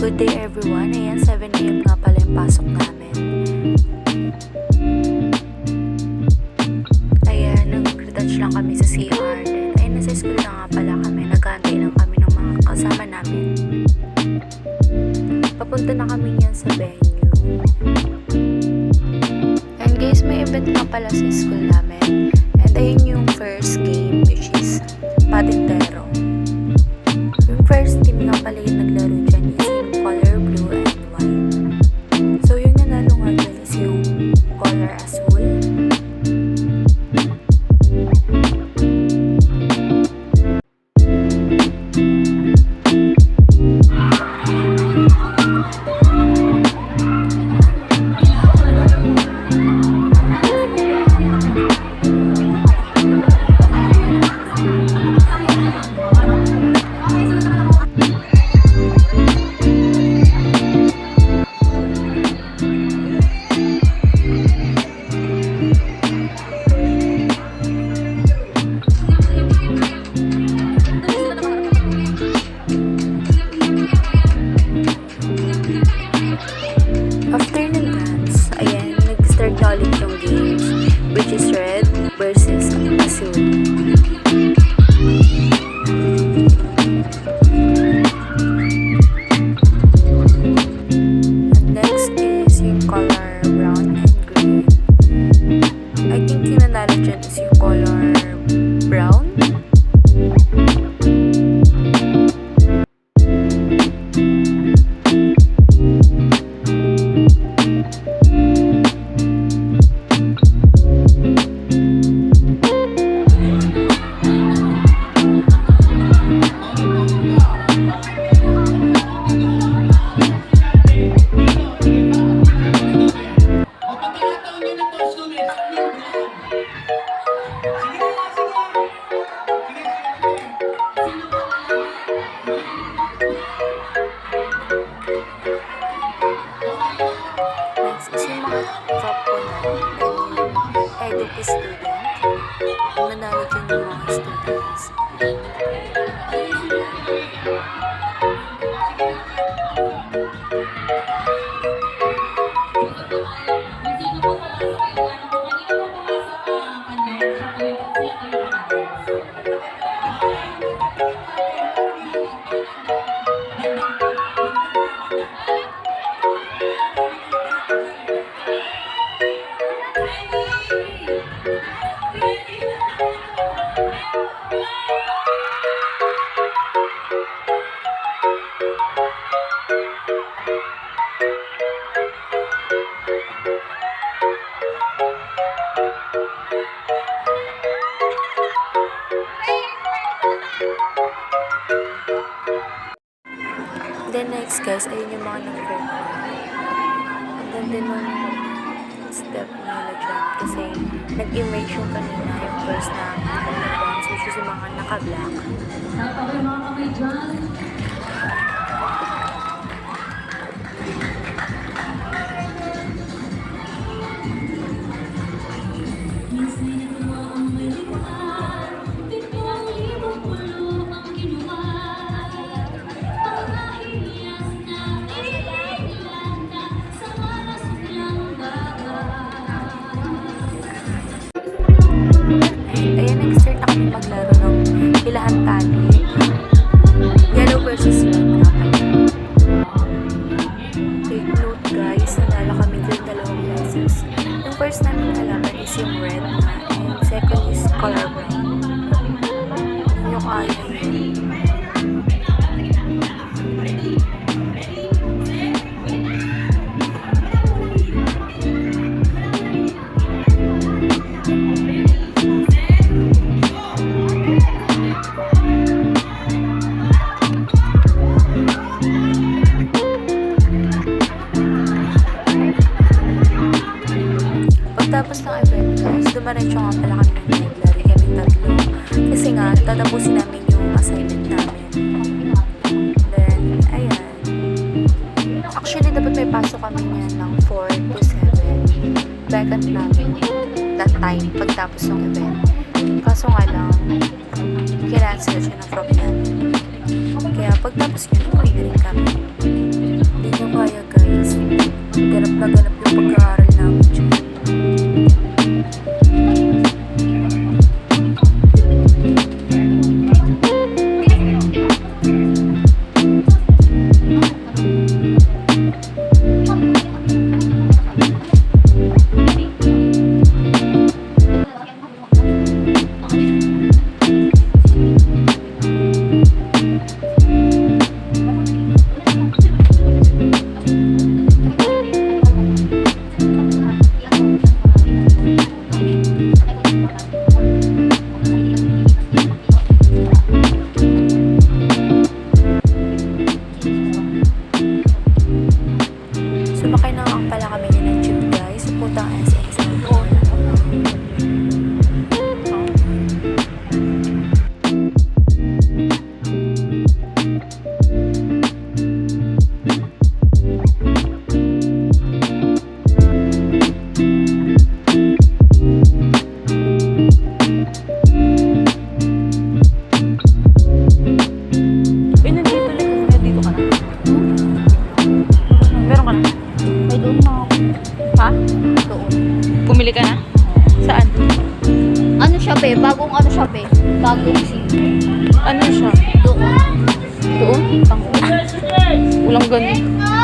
Good day everyone. Ayan, 7 AM nga pala yung pasok namin. Ayan, nag-retouch lang kami sa CR. Ayan, nasa school na nga pala kami. Nag-aantay lang kami ng mga kasama namin. Papunta na kami niyan sa venue. And guys, may event nga pala sa school namin. And ayun yung first game, which is Patintero. Yung first team nga pala yung naglaro dyan is yung color blue and white. So yung nanalo nga dyan is yung color azul. After ng dance, ayan, nag-start na ulit yung games, which is red versus azul. And next is yung color brown and green. I think yung nanalo dyan is yung color brown. Next is yung mga top po namin and yung educ student. Nanalo dyan yung mga students. Then next guys, ayun yung mga nag-work. Ang ganda nung step nila dyan. Kasi nag-emerge yung kanina yung first na nag-dance, which is yung mga naka-black. Napakay mga kamay dyan. Ayan, nag-start na kami maglaro ng hilahan tali. Yellow versus red nga pala. Take note guys, nanalo kami dyan 2 beses. Yung first namin nalaman is yung red na, and second is color brown. Yung ayaw yun. Pagtapos ng event guys, dumaretso nga pala kami ng library, kami tatlo. Kasi nga, tatapusin namin yung assignment namin. Then, ayan. Actually, dapat may pasok kami niyan ng 4 to 7. Vacant namin that time, pagtapos ng event. Kaso nga lang, kinansel siya ng prof namin. Kaya pagtapos yun, uwi na rin kami. Kaya guys, ganap na ganap yung pag-aaral namin dyan. Sumakay na nga pala kami ng jeep guys. Puntang SM Cellphone. Nandito ka na? Meron ka na? May doon na ako. Ha? Doon. Pumili ka na? Saan? Ano siya be? Bagong ano siya be? Bagong sim. Ano siya? Doon. Doon? Walang ganun.